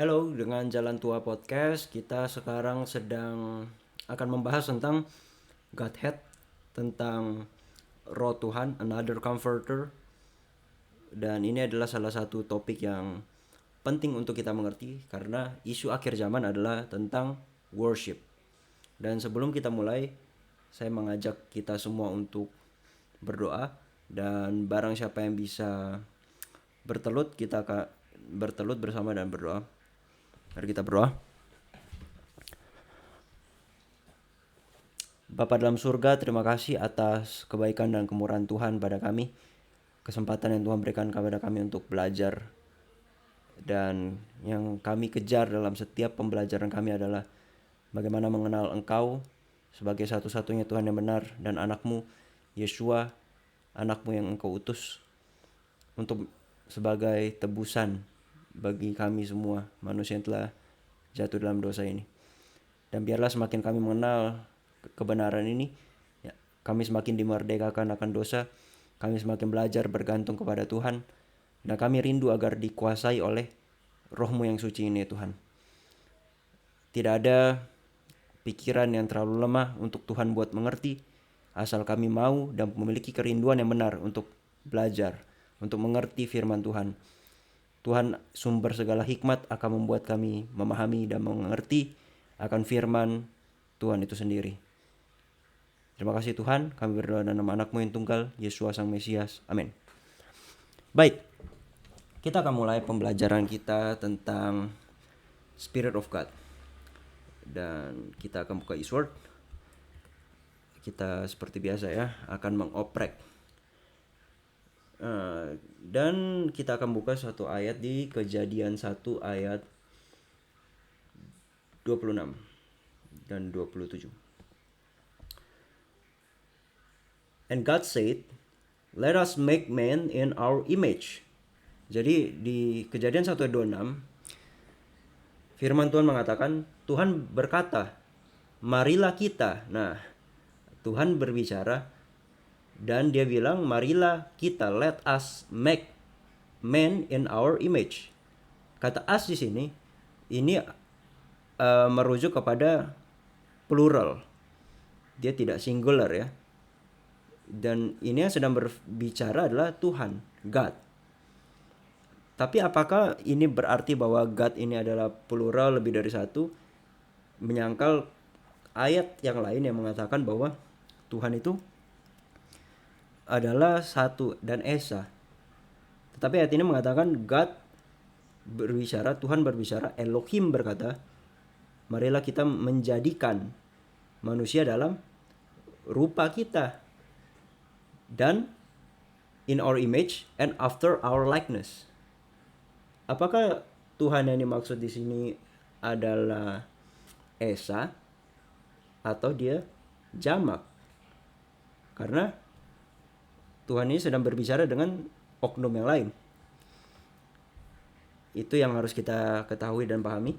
Halo, dengan Jalan Tua Podcast, kita sekarang sedang akan membahas tentang Godhead, tentang Roh Tuhan, Another Comforter. Dan ini adalah salah satu topik yang penting untuk kita mengerti karena isu akhir zaman adalah tentang worship. Dan sebelum kita mulai, saya mengajak kita semua untuk berdoa dan barang siapa yang bisa bertelut, kita akan bertelut bersama dan berdoa. Mari kita berdoa. Bapa dalam surga, terima kasih atas kebaikan dan kemurahan Tuhan pada kami. Kesempatan yang Tuhan berikan kepada kami untuk belajar. Dan yang kami kejar dalam setiap pembelajaran kami adalah bagaimana mengenal Engkau sebagai satu-satunya Tuhan yang benar dan anakmu, Yesua, anakmu yang Engkau utus untuk sebagai tebusan bagi kami semua manusia yang telah jatuh dalam dosa ini. Dan biarlah semakin kami mengenal kebenaran ini, ya, kami semakin dimerdekakan akan dosa, kami semakin belajar bergantung kepada Tuhan, dan kami rindu agar dikuasai oleh Roh-Mu yang suci ini, Tuhan. Tidak ada pikiran yang terlalu lemah untuk Tuhan buat mengerti, asal kami mau dan memiliki kerinduan yang benar untuk belajar, untuk mengerti firman Tuhan. Tuhan sumber segala hikmat akan membuat kami memahami dan mengerti akan firman Tuhan itu sendiri. Terima kasih Tuhan, kami berdoa dalam nama anak-Mu yang tunggal, Yesus Sang Mesias. Amin. Baik, kita akan mulai pembelajaran kita tentang Spirit of God. Dan kita akan buka Eastword. Kita seperti biasa ya, akan mengoprek. Dan kita akan buka suatu ayat di Kejadian 1 ayat 26 dan 27. And God said, let us make man in our image. Jadi di Kejadian 1 ayat 26, firman Tuhan mengatakan, Tuhan berkata, marilah kita. Nah, Tuhan berbicara dan dia bilang, marilah kita, let us make man in our image. Kata us di sini, ini merujuk kepada plural. Dia tidak singular ya. Dan ini yang sedang berbicara adalah Tuhan, God. Tapi apakah ini berarti bahwa God ini adalah plural lebih dari satu? Menyangkal ayat yang lain yang mengatakan bahwa Tuhan itu adalah satu dan esa. Tetapi ayat ini mengatakan God berbicara, Tuhan berbicara, Elohim berkata, marilah kita menjadikan manusia dalam rupa kita dan in our image and after our likeness. Apakah Tuhan yang dimaksud di sini adalah esa atau dia jamak? Karena Tuhan ini sedang berbicara dengan oknum yang lain. Itu yang harus kita ketahui dan pahami.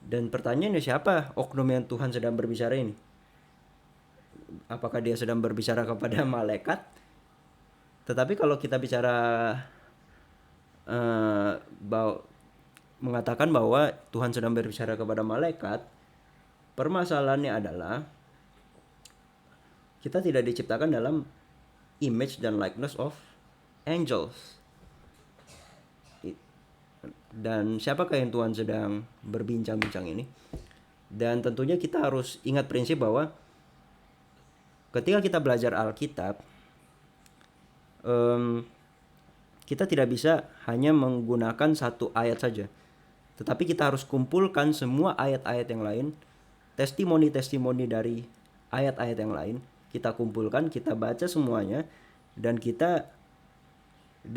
Dan pertanyaannya, siapa oknum yang Tuhan sedang berbicara ini? Apakah dia sedang berbicara kepada malaikat? Tetapi kalau kita bicara mengatakan bahwa Tuhan sedang berbicara kepada malaikat, permasalahannya adalah kita tidak diciptakan dalam image dan likeness of angels. Dan siapakah yang Tuhan sedang berbincang-bincang ini? Dan tentunya kita harus ingat prinsip bahwa ketika kita belajar Alkitab, kita tidak bisa hanya menggunakan satu ayat saja, tetapi kita harus kumpulkan semua ayat-ayat yang lain, testimoni-testimoni dari ayat-ayat yang lain, kita kumpulkan, kita baca semuanya, dan kita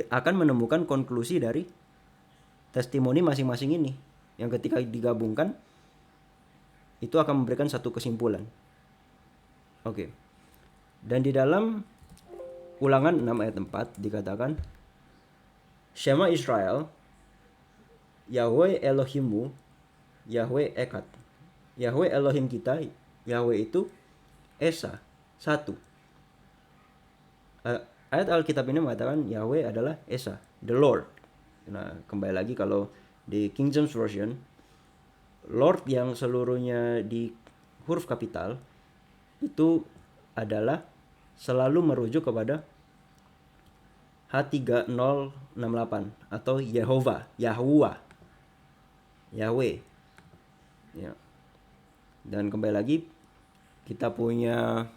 akan menemukan konklusi dari testimoni masing-masing ini, yang ketika digabungkan itu akan memberikan satu kesimpulan. Oke. Dan di dalam Ulangan 6 ayat 4 dikatakan, Shema Israel, Yahweh Elohimmu, Yahweh Echad. Yahweh Elohim kita, Yahweh itu Esa, satu. Ayat Alkitab ini mengatakan Yahweh adalah Esa, the Lord. Nah, kembali lagi kalau Di King James Version, Lord yang seluruhnya di huruf kapital itu adalah selalu merujuk kepada H3068 atau Yehova, Yahuwah, Yahweh. Ya. Dan kembali lagi kita punya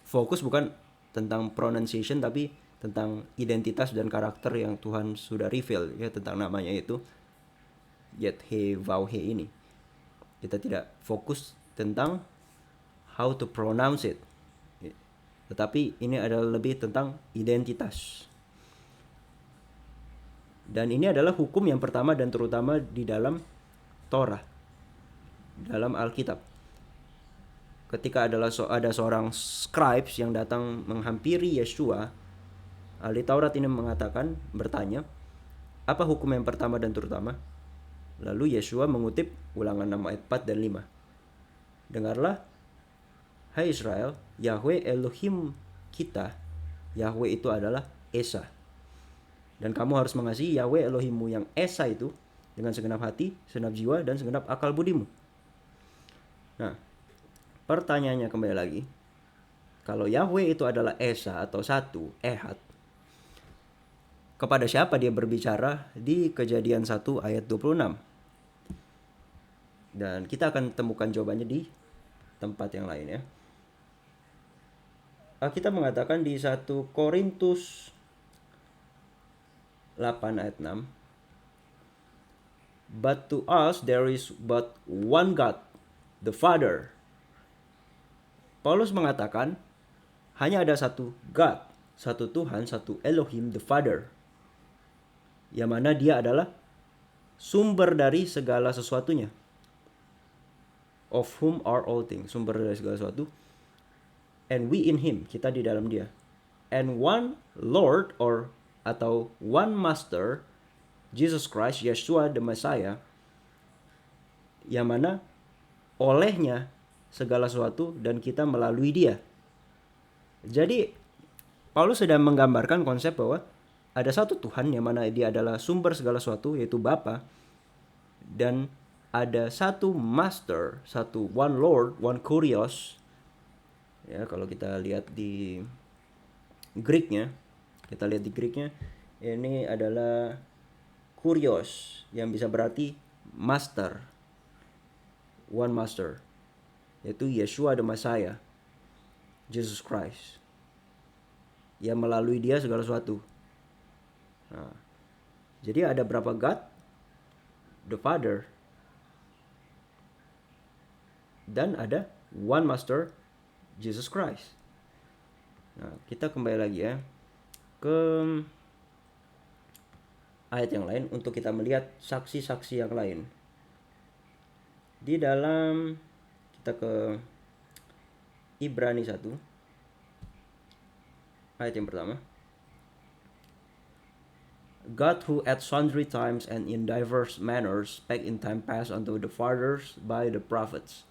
fokus bukan tentang pronunciation tapi tentang identitas dan karakter yang Tuhan sudah reveal ya tentang namanya itu Yet He Vau He ini. Kita tidak fokus tentang how to pronounce it. Tetapi ini adalah lebih tentang identitas. Dan ini adalah hukum yang pertama dan terutama di dalam Torah, dalam Alkitab. Ketika ada seorang scribes yang datang menghampiri Yeshua, ahli Taurat ini bertanya, apa hukum yang pertama dan terutama? Lalu Yeshua mengutip Ulangan 6 ayat 4 dan 5. Dengarlah, hai Israel, Yahweh Elohim kita, Yahweh itu adalah Esa. Dan kamu harus mengasihi Yahweh Elohimmu yang Esa itu dengan segenap hati, segenap jiwa, dan segenap akal budimu. Nah, pertanyaannya kembali lagi, kalau Yahweh itu adalah Esa atau satu, Ehad, kepada siapa dia berbicara di Kejadian 1 ayat 26? Dan kita akan temukan jawabannya di tempat yang lain ya. Kita mengatakan di 1 Korintus 8 ayat 6. But to us there is but one God, the Father. Paulus mengatakan hanya ada satu God, satu Tuhan, satu Elohim, the Father. Yang mana dia adalah sumber dari segala sesuatunya. Of whom are all things, sumber dari segala sesuatu. And we in him, kita di dalam dia. And one Lord atau one Master, Jesus Christ, Yeshua the Messiah, yang mana olehnya segala sesuatu dan kita melalui dia. Jadi Paulus sedang menggambarkan konsep bahwa ada satu Tuhan yang mana dia adalah sumber segala sesuatu, yaitu Bapa, dan ada satu Master, satu one Lord, one Kurios. Ya, kalau kita lihat di Greeknya, ini adalah Kurios yang bisa berarti Master, one Master, yaitu Yeshua the Messiah, Jesus Christ, yang melalui dia segala sesuatu. Nah, jadi ada berapa God? The Father. Dan ada one Master, Jesus Christ. Nah, kita kembali lagi ya ke ayat yang lain untuk kita melihat saksi-saksi yang lain. Di dalam kita ke Ibrani 1 ayat yang pertama. God who at sundry times and in diverse manners spake in time past unto the fathers by the prophets.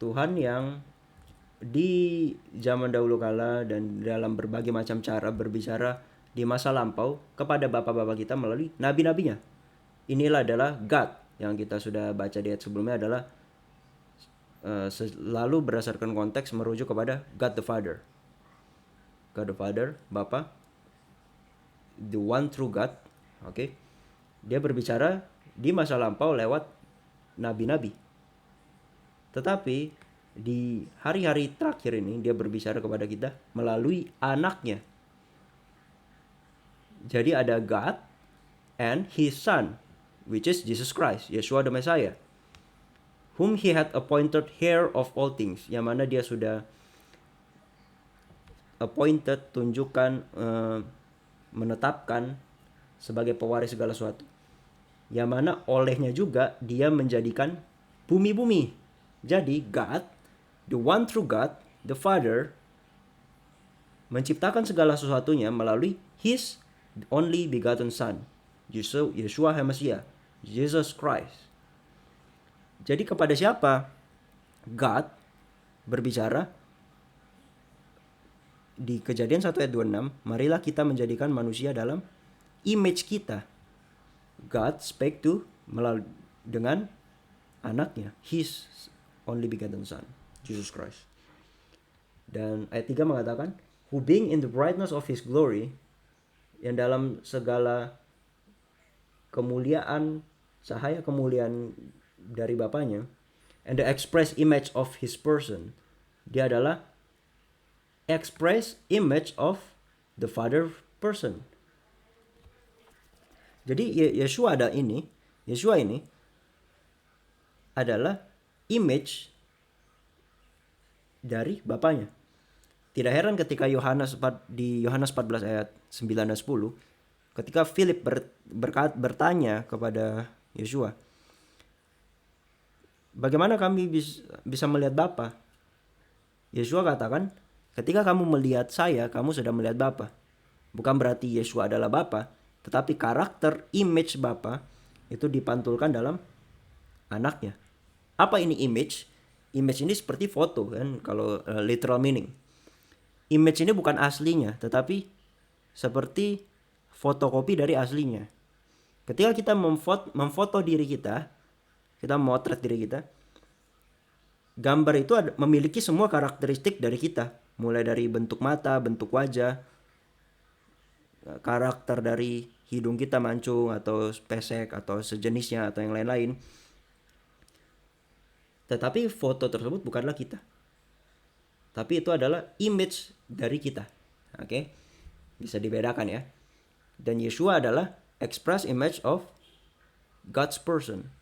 Tuhan yang di zaman dahulu kala dan dalam berbagai macam cara berbicara di masa lampau kepada bapak-bapak kita melalui nabi-nabinya. Inilah adalah God yang kita sudah baca di ayat sebelumnya adalah selalu berdasarkan konteks merujuk kepada God the Father. God the Father, Bapa, the one true God. Okay? Dia berbicara di masa lampau lewat nabi-nabi. Tetapi di hari-hari terakhir ini dia berbicara kepada kita melalui anaknya. Jadi ada God and his son, which is Jesus Christ, Yeshua the Messiah, whom he had appointed heir of all things, yang mana dia sudah appointed, tunjukkan, menetapkan sebagai pewaris segala sesuatu, yang mana olehnya juga dia menjadikan bumi-bumi. Jadi God, the one true God, the Father, menciptakan segala sesuatunya melalui his only begotten Son, Yeshua HaMashiach, Jesus Christ. Jadi kepada siapa God berbicara? Di Kejadian 1 ayat 26, marilah kita menjadikan manusia dalam image kita, God spake to dengan anaknya, His only begotten Son, Jesus Christ. Dan ayat 3 mengatakan, who being in the brightness of His glory, yang dalam segala kemuliaan, cahaya kemuliaan dari Bapanya, and the express image of His person, dia adalah express image of the Father person. Jadi Yeshua ini adalah image dari Bapanya. Tidak heran ketika di Yohanes 14 ayat 9 dan 10, ketika Philip bertanya kepada Yeshua, bagaimana kami bisa melihat Bapa? Yeshua katakan, ketika kamu melihat saya, kamu sudah melihat Bapa. Bukan berarti Yeshua adalah Bapa, tetapi karakter image Bapa itu dipantulkan dalam anaknya. Apa ini image? Image ini seperti foto kan, kalau literal meaning. Image ini bukan aslinya, tetapi seperti fotokopi dari aslinya. Ketika kita memfoto diri kita memotret diri kita, gambar itu memiliki semua karakteristik dari kita, mulai dari bentuk mata, bentuk wajah, karakter dari hidung kita mancung atau pesek atau sejenisnya atau yang lain-lain. Tetapi foto tersebut bukanlah kita, tapi itu adalah image dari kita. Oke? Bisa dibedakan ya. Dan Yeshua adalah express image of God's person,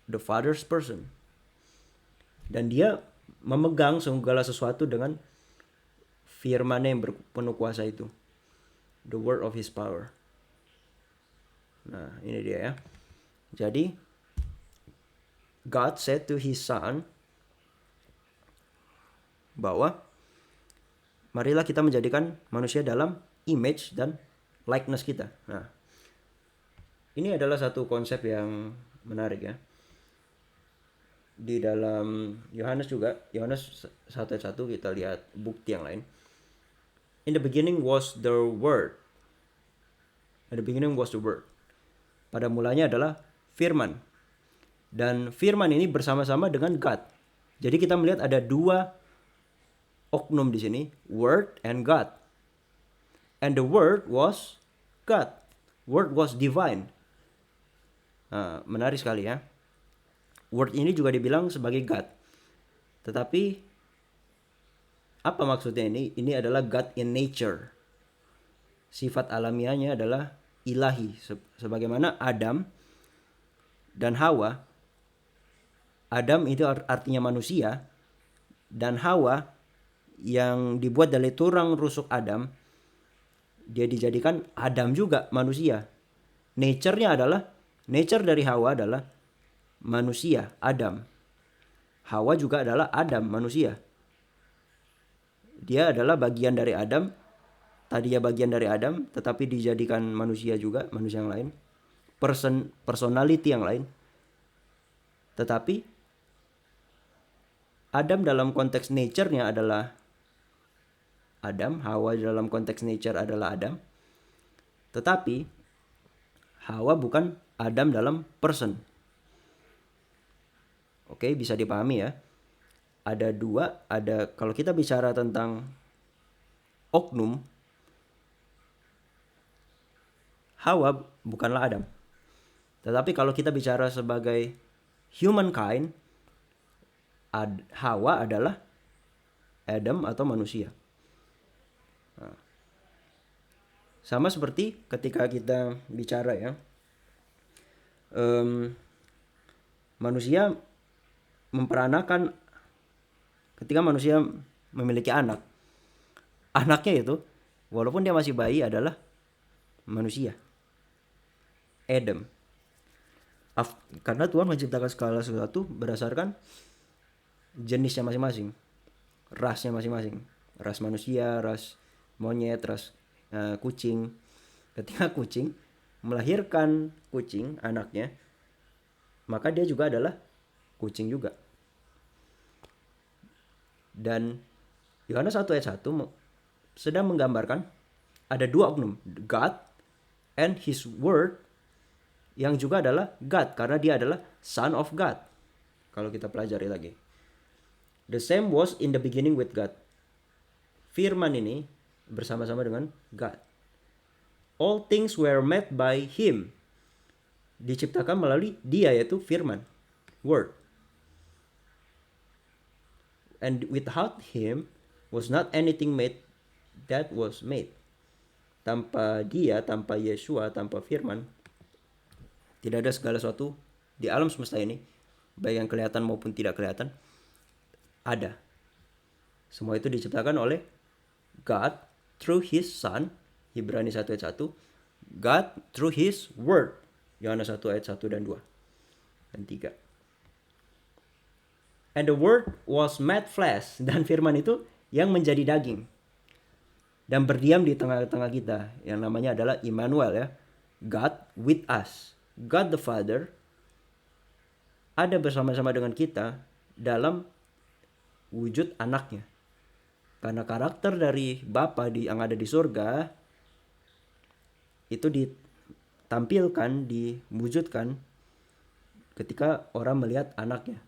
the Father's person. Dan dia memegang segala sesuatu dengan firman-Nya yang penuh kuasa itu, the word of His power. Nah, ini dia ya. Jadi God said to His Son bahwa marilah kita menjadikan manusia dalam image dan likeness kita. Nah, ini adalah satu konsep yang menarik ya. Di dalam Yohanes juga, Yohanes 1:1 kita lihat bukti yang lain. In the beginning was the word. In the beginning was the word. Pada mulanya adalah firman. Dan firman ini bersama-sama dengan God. Jadi kita melihat ada dua oknum di sini, word and God. And the word was God. Word was divine. Nah, menarik sekali ya. Word ini juga dibilang sebagai God. Tetapi apa maksudnya ini? Ini adalah God in nature. Sifat alamiahnya adalah ilahi. Sebagaimana Adam dan Hawa. Adam itu artinya manusia. Dan Hawa yang dibuat dari tulang rusuk Adam, dia dijadikan Adam juga manusia. Nature dari Hawa adalah manusia, Adam. Hawa juga adalah Adam, manusia. Dia adalah bagian dari Adam. Tadinya bagian dari Adam, tetapi dijadikan manusia juga, manusia yang lain. Personality yang lain. Tetapi Adam dalam konteks nature-nya adalah Adam. Hawa dalam konteks nature adalah Adam. Tetapi Hawa bukan Adam dalam person. Oke, bisa dipahami ya. Ada dua, kalau kita bicara tentang oknum, Hawa bukanlah Adam. Tetapi kalau kita bicara sebagai humankind, Hawa adalah Adam atau manusia. Nah, sama seperti ketika kita bicara ya, manusia memperanakan, ketika manusia memiliki anaknya itu walaupun dia masih bayi adalah manusia, Adam. Karena Tuhan menciptakan segala sesuatu berdasarkan jenisnya masing-masing, rasnya masing-masing, ras manusia, ras monyet, ras kucing. Ketika kucing melahirkan kucing anaknya, maka dia juga adalah kucing juga. Dan Yohanes 1 ayat 1 sedang menggambarkan ada dua oknum, God and His word yang juga adalah God, karena dia adalah Son of God. Kalau kita pelajari lagi. The same was in the beginning with God. Firman ini bersama-sama dengan God. All things were made by him. Diciptakan melalui dia, yaitu firman, word. And without him was not anything made that was made. Tanpa dia, tanpa Yeshua, tanpa firman, tidak ada segala sesuatu di alam semesta ini, baik yang kelihatan maupun tidak kelihatan, ada. Semua itu diciptakan oleh God through his son, Ibrani 1 ayat 1, God through his word, Yohanes 1 ayat 1 dan 2 dan 3. And the word was made flesh, dan firman itu yang menjadi daging dan berdiam di tengah-tengah kita, yang namanya adalah Immanuel, ya, God with us. God the Father ada bersama-sama dengan kita dalam wujud anaknya. Karena karakter dari Bapa yang ada di surga itu ditampilkan, diwujudkan ketika orang melihat anaknya.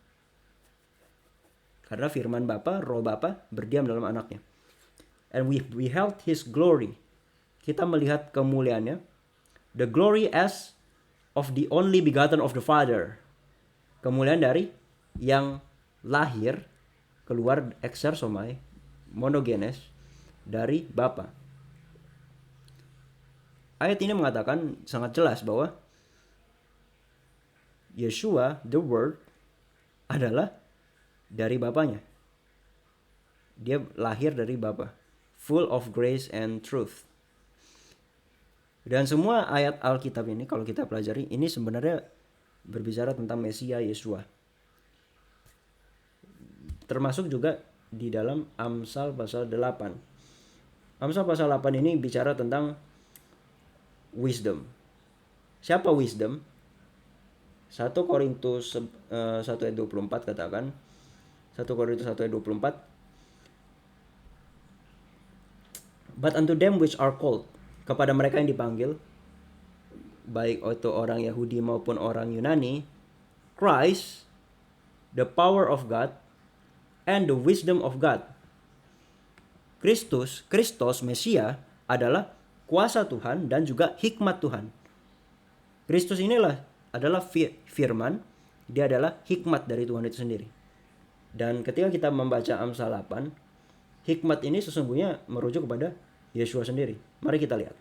Karena firman Bapa, roh Bapa berdiam dalam anaknya. And we beheld his glory. Kita melihat kemuliaannya. The glory as of the only begotten of the Father. Kemuliaan dari yang lahir, keluar exersomai, monogenes, dari Bapa. Ayat ini mengatakan sangat jelas bahwa Yeshua, the Word, adalah dari Bapanya. Dia lahir dari Bapa. Full of grace and truth. Dan semua ayat Alkitab ini kalau kita pelajari, ini sebenarnya berbicara tentang Mesia Yeshua. Termasuk juga di dalam Amsal pasal 8. Amsal pasal 8 ini bicara tentang wisdom. Siapa wisdom? 1 Korintus 1 ayat 24 katakan. 1 Korintus 1 ayat 24. But unto them which are called, kepada mereka yang dipanggil, baik itu orang Yahudi maupun orang Yunani, Christ, the power of God, and the wisdom of God. Kristus, Mesia, adalah kuasa Tuhan dan juga hikmat Tuhan. Kristus inilah adalah firman, dia adalah hikmat dari Tuhan itu sendiri. Dan ketika kita membaca Amsal 8, hikmat ini sesungguhnya merujuk kepada Yeshua sendiri. Mari kita lihat.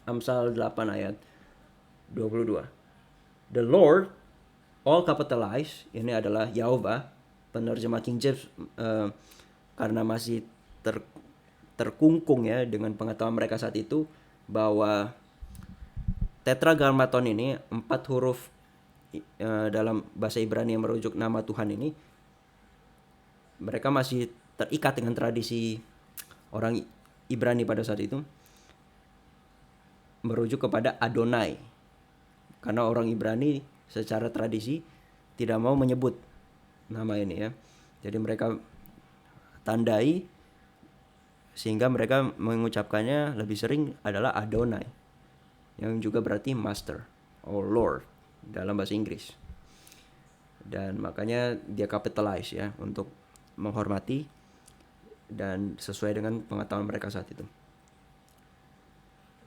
Amsal 8 ayat 22. The Lord, all capitalized, ini adalah Yahweh, penerjemah King James karena masih terkungkung ya dengan pengetahuan mereka saat itu bahwa tetragrammaton ini 4 huruf dalam bahasa Ibrani yang merujuk nama Tuhan ini, mereka masih terikat dengan tradisi orang Ibrani pada saat itu, merujuk kepada Adonai. Karena orang Ibrani secara tradisi tidak mau menyebut nama ini ya. Jadi mereka tandai sehingga mereka mengucapkannya lebih sering adalah Adonai, yang juga berarti master or lord dalam bahasa Inggris. Dan makanya dia capitalize ya untuk menghormati dan sesuai dengan pengetahuan mereka saat itu.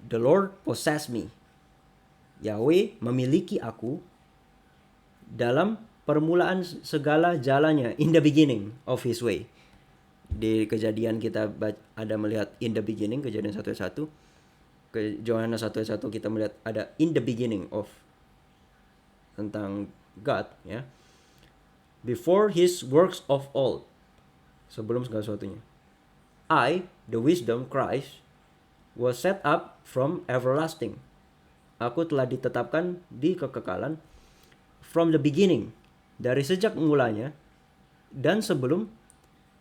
The Lord possess me. Yahweh memiliki aku dalam permulaan segala jalannya, in the beginning of his way. Di Kejadian kita ada melihat in the beginning, Kejadian 1:1. Ke Yohanes 1:1 kita melihat ada in the beginning of tentang God ya. Before his works of old, sebelum segala sesuatunya. The wisdom, Christ, was set up from everlasting. Aku telah ditetapkan di kekekalan from the beginning, dari sejak mulanya dan sebelum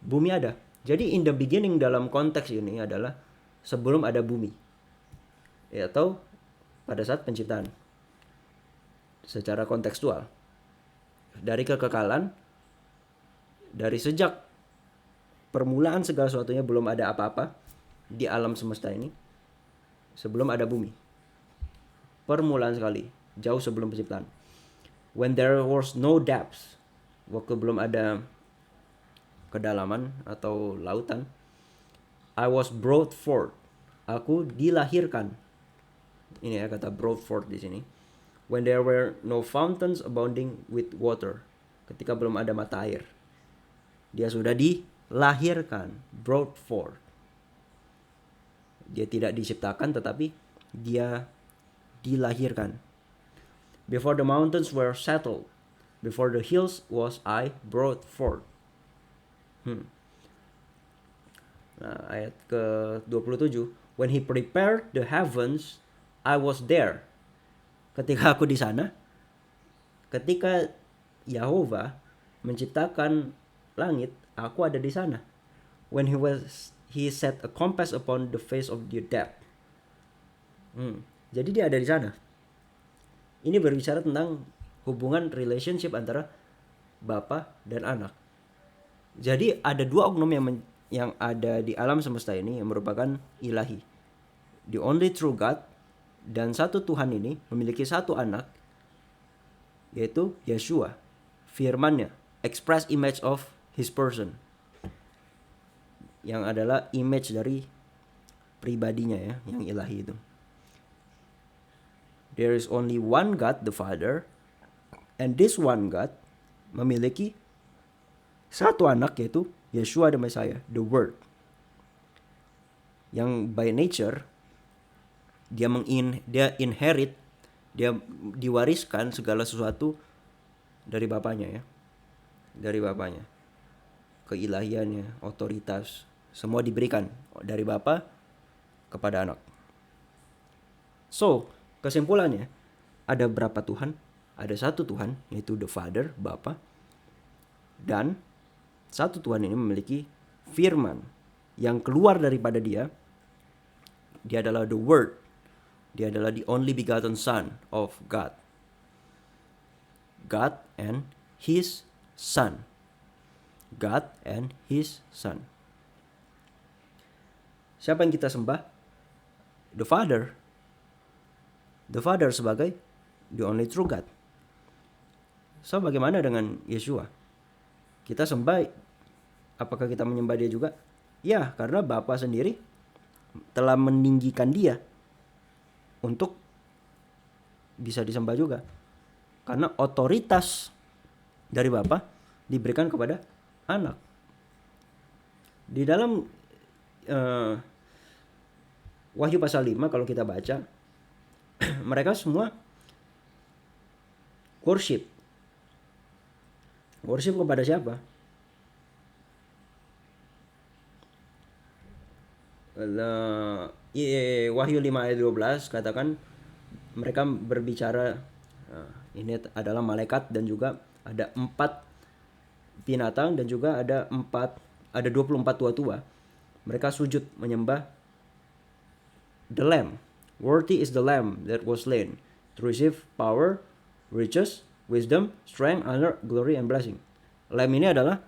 bumi ada. Jadi in the beginning dalam konteks ini adalah sebelum ada bumi, ya, atau pada saat penciptaan secara kontekstual. Dari kekekalan, dari sejak permulaan segala sesuatunya, belum ada apa-apa di alam semesta ini sebelum ada bumi. permulaan sekali, jauh sebelum penciptaan. When there was no depths, waktu belum ada kedalaman atau lautan. I was brought forth, aku dilahirkan. Ini ya kata brought forth di sini. When there were no fountains abounding with water, ketika belum ada mata air, dia sudah dilahirkan, brought forth. Dia tidak diciptakan, tetapi dia dilahirkan. Before the mountains were settled, before the hills was I brought forth. Nah, ayat ke-27, when he prepared the heavens, I was there. Ketika aku di sana, ketika Yahova menciptakan langit, aku ada di sana. When he set a compass upon the face of the depth. Jadi dia ada di sana. Ini berbicara tentang hubungan relationship antara Bapa dan anak. Jadi ada dua oknum yang ada di alam semesta ini yang merupakan ilahi. The only true God, dan satu Tuhan ini memiliki satu anak, yaitu Yeshua, firman-Nya, express image of his person, yang adalah image dari pribadinya ya, yang ilahi itu. There is only one God, the Father, and this one God memiliki satu anak, yaitu Yeshua the Messiah, the Word, yang by nature dia inherit, dia diwariskan segala sesuatu dari bapaknya ya, dari bapaknya. Keilahiannya, otoritas, semua diberikan dari bapa kepada anak. So, kesimpulannya, ada berapa Tuhan? Ada satu Tuhan, yaitu the Father, Bapa. Dan satu Tuhan ini memiliki firman yang keluar daripada dia. Dia adalah the Word. Dia adalah the only begotten Son of God. God and His Son. God and His Son. Siapa yang kita sembah? The Father. The Father sebagai the only true God. So bagaimana dengan Yeshua? Kita sembah, apakah kita menyembah dia juga? Ya, karena Bapa sendiri telah meninggikan dia untuk bisa disembah juga. Karena otoritas dari Bapa diberikan kepada anak. Di dalam Wahyu pasal 5 kalau kita baca, mereka semua worship kepada siapa? Wahyu 5 ayat 12 katakan mereka berbicara, ini adalah malaikat dan juga ada 4 binatang dan juga ada 24 tua-tua. Mereka sujud menyembah the Lamb. Worthy is the Lamb that was slain to receive power, riches, wisdom, strength, honor, glory, and blessing. Lamb ini adalah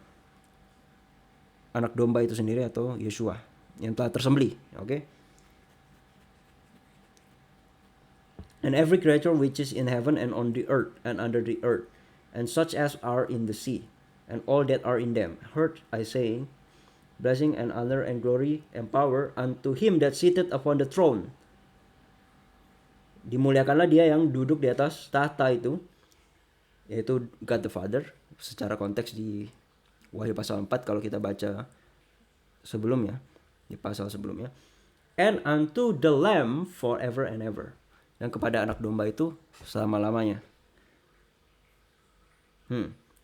anak domba itu sendiri atau Yeshua yang telah tersembelih. Okay? And every creature which is in heaven and on the earth and under the earth, and such as are in the sea, and all that are in them, heard I saying, blessing and honor and glory and power unto him that sitteth upon the throne. Dimuliakanlah dia yang duduk di atas tahta itu, yaitu God the Father, secara konteks di Wahyu pasal 4 kalau kita baca sebelumnya, di pasal sebelumnya. And unto the Lamb forever and ever. Dan kepada anak domba itu selama-lamanya.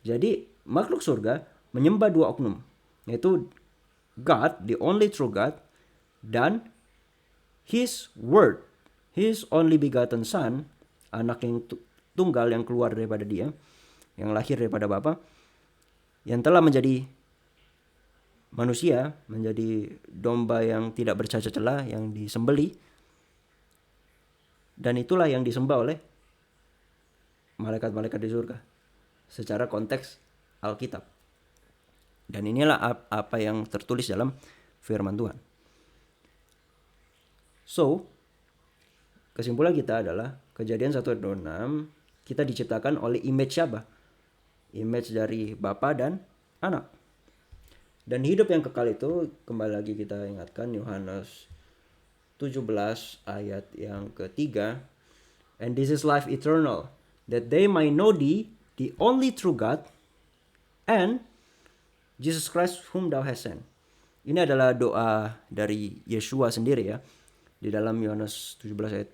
Jadi makhluk surga menyembah dua oknum, yaitu God, the only true God, dan His Word, His only begotten Son, anak yang tunggal yang keluar daripada dia, yang lahir daripada Bapa, yang telah menjadi manusia, menjadi domba yang tidak bercacat celah, yang disembelih, dan itulah yang disembah oleh malaikat-malaikat di surga secara konteks Alkitab. Dan inilah apa yang tertulis dalam firman Tuhan. So, kesimpulan kita adalah Kejadian 1:26, kita diciptakan oleh image siapa? Image dari Bapa dan Anak. Dan hidup yang kekal itu, kembali lagi kita ingatkan Yohanes 17 ayat yang ketiga. And this is life eternal, that they might know thee, the only true God, and Jesus Christ whom thou hast sent. Ini adalah doa dari Yeshua sendiri ya, di dalam Yohanes 17 ayat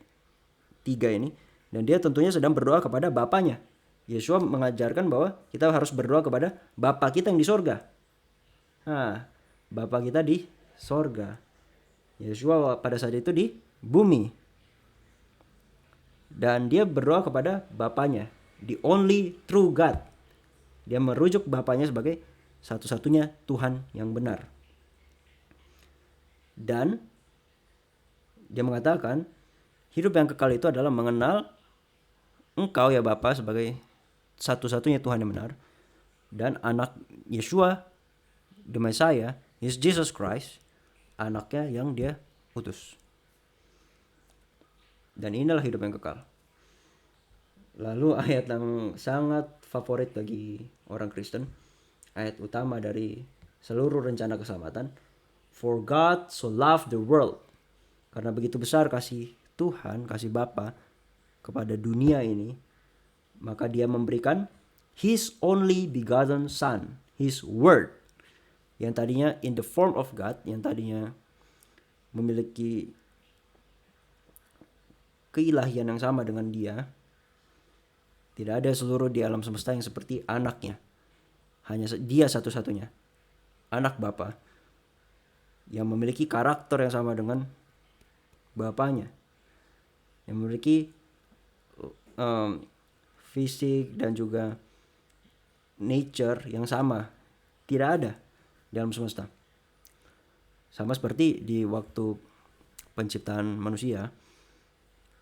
3 ini. Dan dia tentunya sedang berdoa kepada Bapanya. Yeshua mengajarkan bahwa kita harus berdoa kepada Bapa kita yang di sorga. Nah, Bapa kita di sorga. Yeshua pada saat itu di bumi. Dan dia berdoa kepada Bapanya, the only true God. Dia merujuk Bapanya sebagai satu-satunya Tuhan yang benar. Dan dia mengatakan hidup yang kekal itu adalah mengenal Engkau ya Bapa sebagai satu-satunya Tuhan yang benar, dan anak Yeshua the Messiah is Jesus Christ, anaknya yang dia utus. Dan inilah hidup yang kekal. Lalu ayat yang sangat favorit bagi orang Kristen, ayat utama dari seluruh rencana keselamatan. For God so loved the world. Karena begitu besar kasih Tuhan, kasih Bapa kepada dunia ini, maka dia memberikan His only begotten Son, His Word, yang tadinya in the form of God, yang tadinya memiliki keilahian yang sama dengan dia. Tidak ada seluruh di alam semesta yang seperti anaknya. Hanya dia satu-satunya, anak Bapa, yang memiliki karakter yang sama dengan Bapanya, yang memiliki fisik dan juga nature yang sama. Tidak ada di alam semesta. Sama seperti di waktu penciptaan manusia,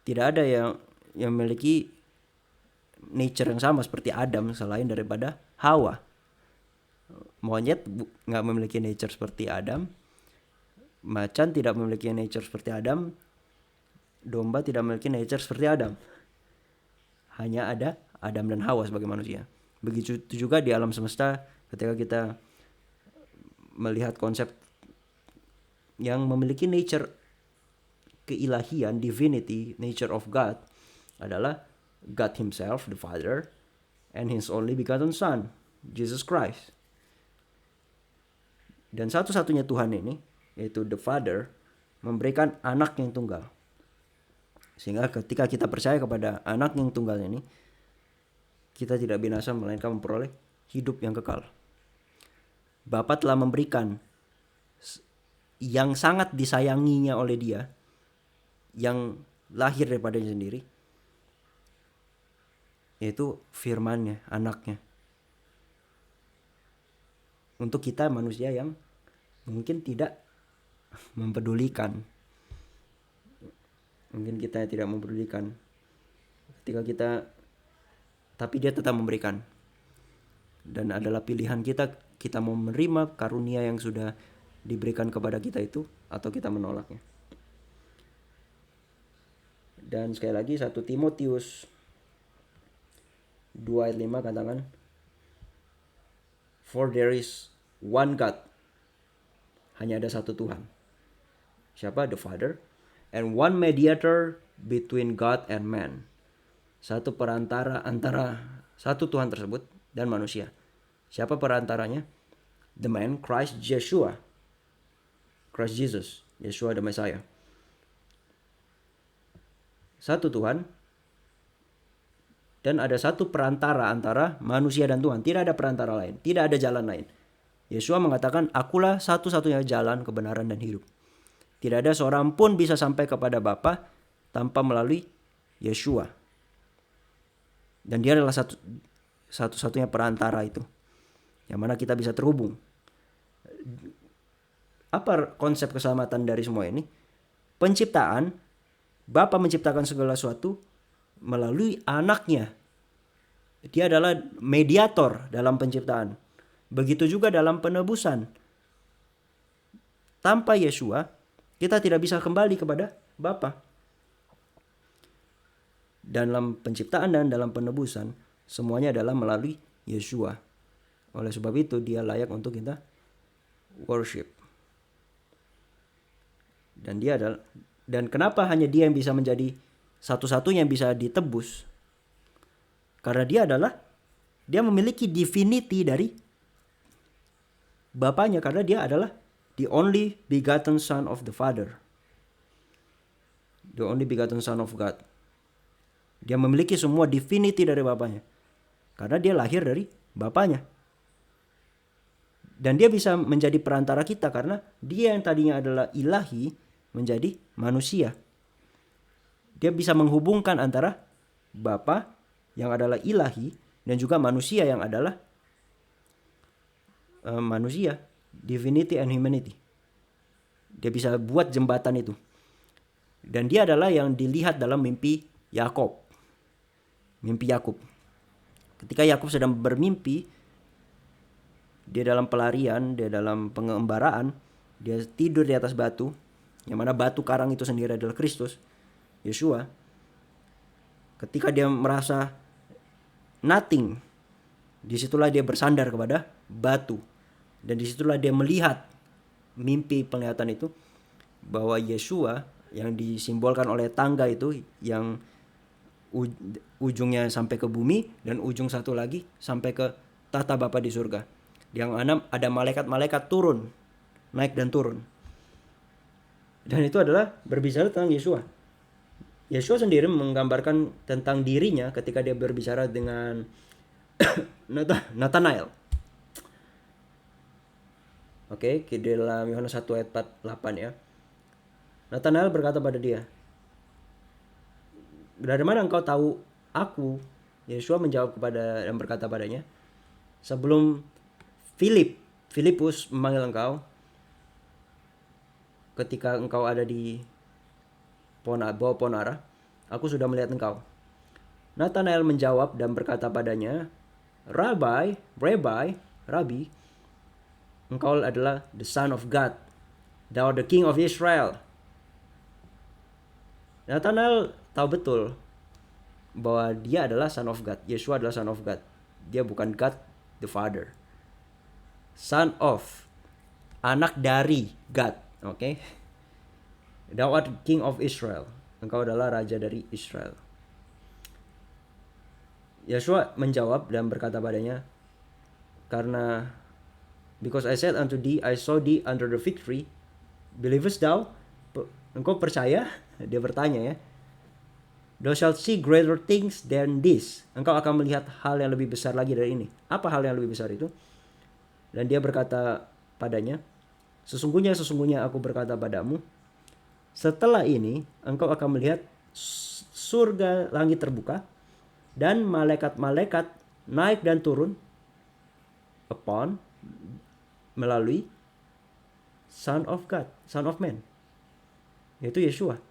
tidak ada yang memiliki nature yang sama seperti Adam selain daripada Hawa. Monyet nggak memiliki nature seperti Adam, macan tidak memiliki nature seperti Adam, domba tidak memiliki nature seperti Adam. Hanya ada Adam dan Hawa sebagai manusia. Begitu juga di alam semesta, ketika kita melihat konsep yang memiliki nature keilahian, divinity, nature of God, adalah God Himself, the Father, and His only begotten Son, Jesus Christ. Dan satu-satunya Tuhan ini, yaitu the Father, memberikan anak yang tunggal. Sehingga ketika kita percaya kepada anak yang tunggal ini, kita tidak binasa melainkan memperoleh hidup yang kekal. Bapa telah memberikan yang sangat disayanginya oleh Dia, yang lahir daripadanya sendiri, yaitu firman-Nya, anaknya. Untuk kita manusia yang mungkin tidak mempedulikan. Mungkin kita tidak mempedulikan. Tapi Dia tetap memberikan. Dan adalah pilihan kita mau menerima karunia yang sudah diberikan kepada kita itu, atau kita menolaknya. Dan sekali lagi 1 Timotius 2 ayat 5 katakan, for there is one God. Hanya ada satu Tuhan. Siapa? The Father. And one mediator between God and man. Satu perantara antara satu Tuhan tersebut dan manusia. Siapa perantaranya? The man, Christ Yeshua. Christ Jesus. Yeshua the Messiah. Satu Tuhan. Dan ada satu perantara antara manusia dan Tuhan. Tidak ada perantara lain. Tidak ada jalan lain. Yeshua mengatakan, akulah satu-satunya jalan, kebenaran, dan hidup. Tidak ada seorang pun bisa sampai kepada Bapa tanpa melalui Yeshua. Dan Dia adalah satu-satunya perantara itu, yang mana kita bisa terhubung. Apa konsep keselamatan dari semua ini? Penciptaan. Bapa menciptakan segala sesuatu melalui anaknya. Dia adalah mediator dalam penciptaan. Begitu juga dalam penebusan. Tanpa Yeshua, kita tidak bisa kembali kepada Bapa. dalam penciptaan dan dalam penebusan, semuanya adalah melalui Yeshua. Oleh sebab itu dia layak untuk kita worship. Dan kenapa hanya dia yang bisa menjadi satu-satunya yang bisa ditebus? Karena dia memiliki divinity dari Bapaknya, karena dia adalah the only begotten son of the Father. The only begotten son of God. Dia memiliki semua divinity dari Bapaknya. Karena dia lahir dari Bapaknya. Dan dia bisa menjadi perantara kita karena dia yang tadinya adalah ilahi menjadi manusia. Dia bisa menghubungkan antara Bapa yang adalah ilahi dan juga manusia yang adalah manusia, divinity and humanity. Dia bisa buat jembatan itu. Dan dia adalah yang dilihat dalam mimpi Yakub. Mimpi Yakub. Ketika Yakub sedang bermimpi, dia dalam pelarian, dia dalam pengembaraan, dia tidur di atas batu, yang mana batu karang itu sendiri adalah Kristus, Yeshua. Ketika dia merasa nothing, disitulah dia bersandar kepada batu. Dan disitulah dia melihat mimpi penglihatan itu, bahwa Yeshua yang disimbolkan oleh tangga itu, yang ujungnya sampai ke bumi dan ujung satu lagi sampai ke tahta Bapa di surga. Yang ada malaikat-malaikat turun, naik dan turun. Dan itu adalah berbicara tentang Yeshua. Yeshua sendiri menggambarkan tentang dirinya ketika dia berbicara dengan Nathanael. Oke, di dalam Yohanes 1 ayat 48 ya. Nathanael berkata pada dia, "Dari mana engkau tahu aku?" Yeshua menjawab kepada dan berkata padanya, "Sebelum Filipus memanggil engkau, ketika engkau ada di bawah pohon ara, aku sudah melihat engkau." Nathanael menjawab dan berkata padanya, Rabbi, engkau adalah the Son of God, thou the King of Israel. Nathanael tahu betul bahwa dia adalah Son of God. Yeshua adalah Son of God. Dia bukan God the Father. Son of, anak dari God. Okay? Thou art King of Israel. Engkau adalah raja dari Israel. Yeshua menjawab dan berkata padanya, karena because I said unto thee, I saw thee under the fig tree, believest thou? Engkau percaya? Dia bertanya ya. Thou shalt see greater things than this. Engkau akan melihat hal yang lebih besar lagi dari ini. Apa hal yang lebih besar itu? Dan dia berkata padanya, sesungguhnya aku berkata padamu, setelah ini engkau akan melihat surga langit terbuka dan malaikat-malaikat naik dan turun melalui Son of God, Son of Man, yaitu Yeshua.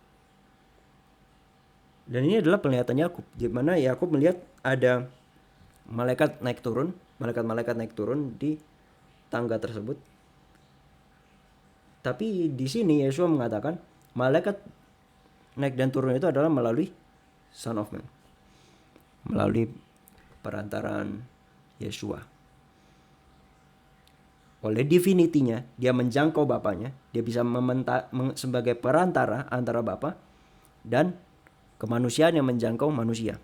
Dan ini adalah penglihatan Yakub, di mana Yakub melihat ada malaikat-malaikat naik turun di tangga tersebut. Tapi di sini Yeshua mengatakan malaikat naik dan turun itu adalah melalui Son of Man, melalui perantaraan Yeshua. Oleh divinity-nya, dia menjangkau Bapaknya, dia bisa sebagai perantara antara Bapa dan kemanusiaan yang menjangkau manusia.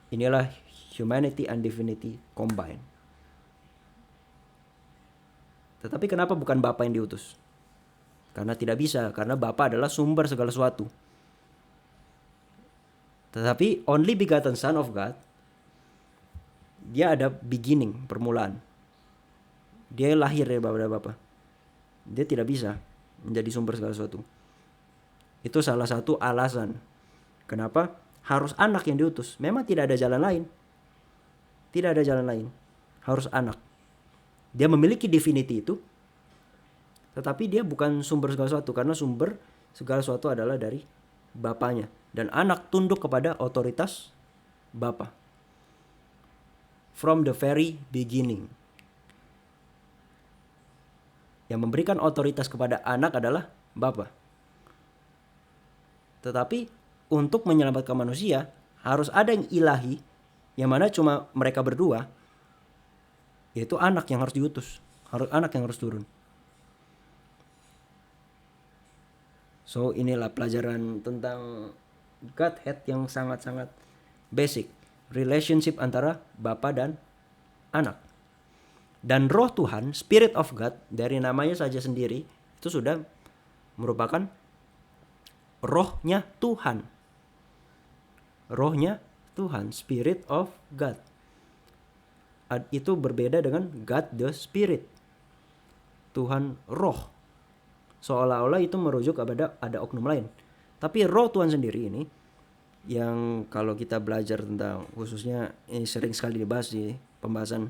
Inilah humanity and divinity combined. Tetapi kenapa bukan Bapa yang diutus? Karena tidak bisa, karena Bapa adalah sumber segala sesuatu. Tetapi only begotten Son of God, dia ada beginning, permulaan. Dia lahir dari Bapa. Dia tidak bisa menjadi sumber segala sesuatu. Itu salah satu alasan kenapa harus anak yang diutus. Memang tidak ada jalan lain. Tidak ada jalan lain. Harus anak. Dia memiliki divinity itu, tetapi dia bukan sumber segala sesuatu, karena sumber segala sesuatu adalah dari Bapaknya. Dan anak tunduk kepada otoritas Bapa. From the very beginning. Yang memberikan otoritas kepada anak adalah Bapa. Tetapi untuk menyelamatkan manusia harus ada yang ilahi, yang mana cuma mereka berdua, yaitu anak yang harus diutus, anak yang harus turun. So inilah pelajaran tentang Godhead yang sangat-sangat basic, relationship antara Bapa dan anak. Dan roh Tuhan, Spirit of God, dari namanya saja sendiri itu sudah merupakan rohnya Tuhan. Rohnya Tuhan, Spirit of God. Itu berbeda dengan God the Spirit. Tuhan roh. Seolah-olah itu merujuk kepada ada oknum lain. Tapi roh Tuhan sendiri ini, yang kalau kita belajar tentang, khususnya ini sering sekali dibahas di pembahasan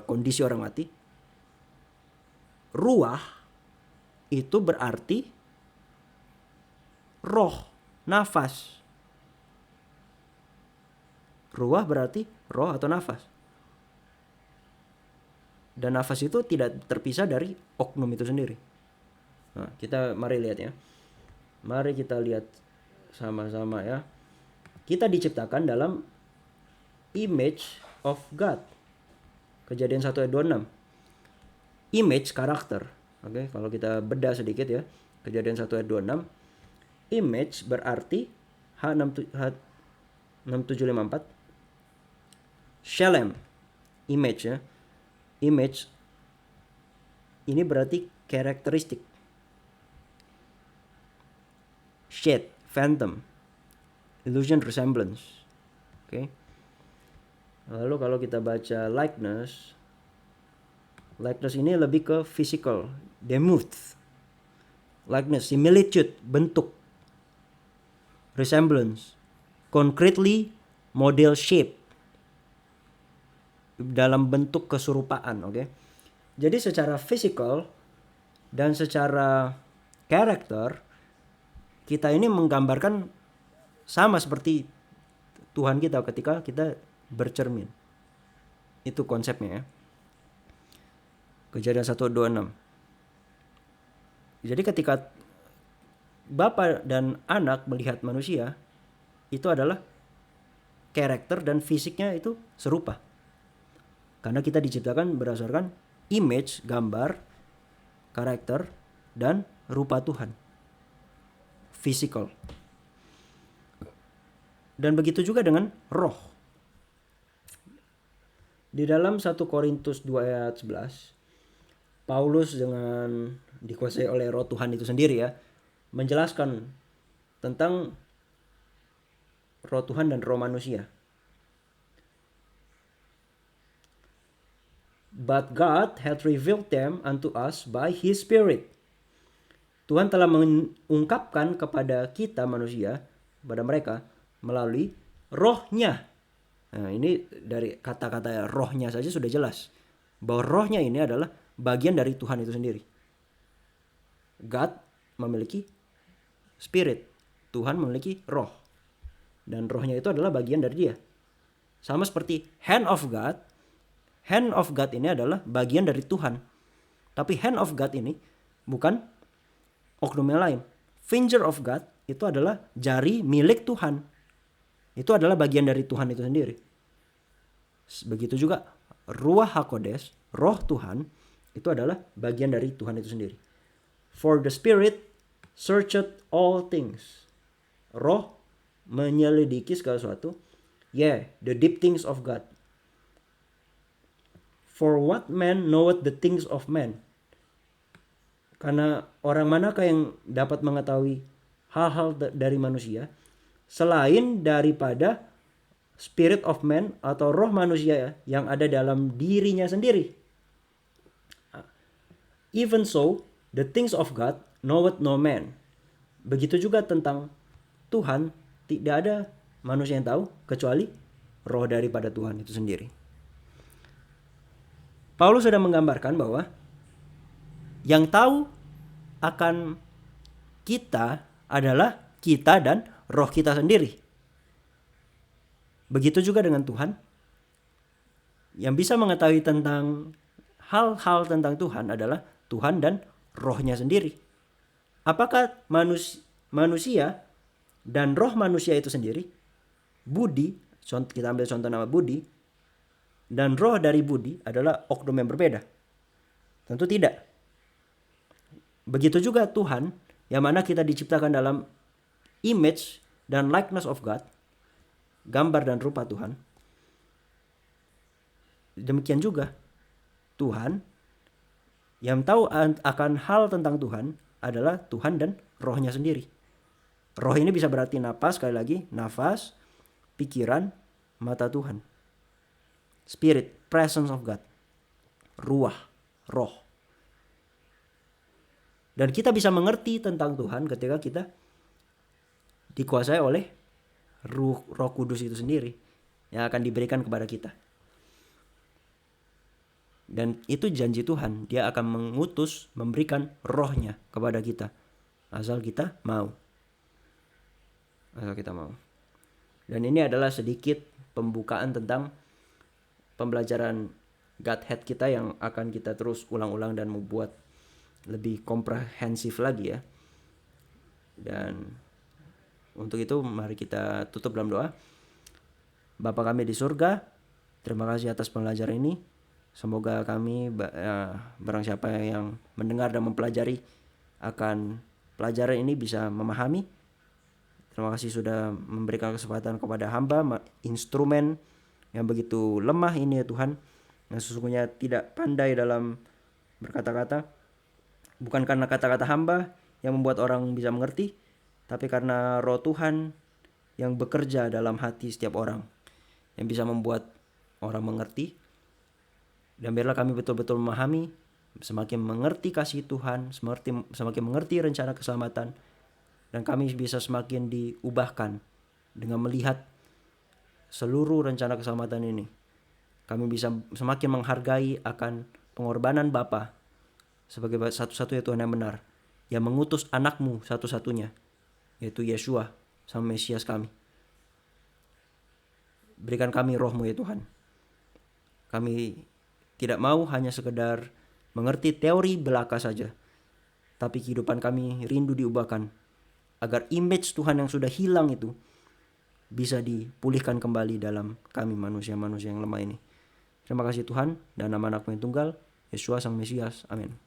kondisi orang mati, ruah itu berarti roh, nafas. Ruah berarti roh atau nafas. Dan nafas itu tidak terpisah dari oknum itu sendiri. Nah, kita mari lihat ya. Mari kita lihat sama-sama ya. Kita diciptakan dalam image of God. Kejadian 1 ayat 26. Image, karakter. Oke, kalau kita bedah sedikit ya. Kejadian 1 ayat 26. Image berarti H6754. Shalem. Image ya. Image ini berarti karakteristik. Shade, phantom, illusion, resemblance. Oke. Lalu kalau kita baca likeness ini lebih ke physical, demuth. Likeness, similitude, bentuk. Resemblance, concretely model shape, dalam bentuk keserupaan, oke. Jadi secara physical dan secara karakter kita ini menggambarkan sama seperti Tuhan kita ketika kita bercermin. Itu konsepnya ya. Kejadian 1:26. Jadi ketika Bapa dan anak melihat manusia, itu adalah karakter dan fisiknya itu serupa. Karena kita diciptakan berdasarkan image, gambar, karakter, dan rupa Tuhan. Physical. Dan begitu juga dengan roh. Di dalam 1 Korintus 2 ayat 11, Paulus dengan dikuasai oleh roh Tuhan itu sendiri ya, menjelaskan tentang roh Tuhan dan roh manusia. But God hath revealed them unto us by His Spirit. Tuhan telah mengungkapkan kepada kita manusia, kepada mereka, melalui rohnya. Nah, ini dari kata-kata rohnya saja sudah jelas bahwa rohnya ini adalah bagian dari Tuhan itu sendiri. God memiliki spirit, Tuhan memiliki roh, dan rohnya itu adalah bagian dari Dia. Sama seperti hand of God. Hand of God ini adalah bagian dari Tuhan. Tapi hand of God ini bukan oknum yang lain. Finger of God itu adalah jari milik Tuhan. Itu adalah bagian dari Tuhan itu sendiri. Begitu juga Ruach HaKodesh, roh Tuhan, itu adalah bagian dari Tuhan itu sendiri. For the Spirit searcheth all things. Roh menyelidiki segala sesuatu. The deep things of God. For what man knoweth the things of man? Karena orang manakah yang dapat mengetahui hal-hal dari manusia selain daripada spirit of man atau roh manusia yang ada dalam dirinya sendiri. Even so, the things of God knoweth no man. Begitu juga tentang Tuhan, tidak ada manusia yang tahu kecuali roh daripada Tuhan itu sendiri. Paulus sudah menggambarkan bahwa yang tahu akan kita adalah kita dan roh kita sendiri. Begitu juga dengan Tuhan. Yang bisa mengetahui tentang hal-hal tentang Tuhan adalah Tuhan dan rohnya sendiri. Apakah manusia Dan roh manusia itu sendiri, Budi, kita ambil contoh nama Budi, dan roh dari Budi adalah oknum yang berbeda. Tentu tidak. Begitu juga Tuhan, yang mana kita diciptakan dalam image dan likeness of God, gambar dan rupa Tuhan. Demikian juga Tuhan, yang tahu akan hal tentang Tuhan adalah Tuhan dan rohnya sendiri. Roh ini bisa berarti napas, sekali lagi, nafas, pikiran, mata Tuhan. Spirit, presence of God. Ruah, roh. Dan kita bisa mengerti tentang Tuhan ketika kita dikuasai oleh Roh Kudus itu sendiri yang akan diberikan kepada kita. Dan itu janji Tuhan, dia akan mengutus, memberikan rohnya kepada kita. Asal kita mau. Dan ini adalah sedikit pembukaan tentang pembelajaran Godhead kita yang akan kita terus ulang-ulang dan membuat lebih komprehensif lagi ya. Dan untuk itu mari kita tutup dalam doa. Bapa kami di surga, terima kasih atas pembelajaran ini. Semoga kami barang siapa yang mendengar dan mempelajari akan pelajaran ini bisa memahami. Terima kasih sudah memberikan kesempatan kepada hamba, instrumen yang begitu lemah ini ya Tuhan, yang sesungguhnya tidak pandai dalam berkata-kata. Bukan karena kata-kata hamba yang membuat orang bisa mengerti, tapi karena roh Tuhan yang bekerja dalam hati setiap orang, yang bisa membuat orang mengerti. Dan biarlah kami betul-betul memahami, semakin mengerti kasih Tuhan, semakin mengerti rencana keselamatan, dan kami bisa semakin diubahkan dengan melihat seluruh rencana keselamatan ini. Kami bisa semakin menghargai akan pengorbanan Bapa sebagai satu-satunya Tuhan yang benar, yang mengutus anakmu satu-satunya, yaitu Yeshua, sang Mesias kami. Berikan kami rohmu ya Tuhan. Kami tidak mau hanya sekedar mengerti teori belaka saja, tapi kehidupan kami rindu diubahkan, agar image Tuhan yang sudah hilang itu bisa dipulihkan kembali dalam kami manusia-manusia yang lemah ini. Terima kasih Tuhan, dan nama anakmu yang tunggal, Yesus sang Mesias. Amin.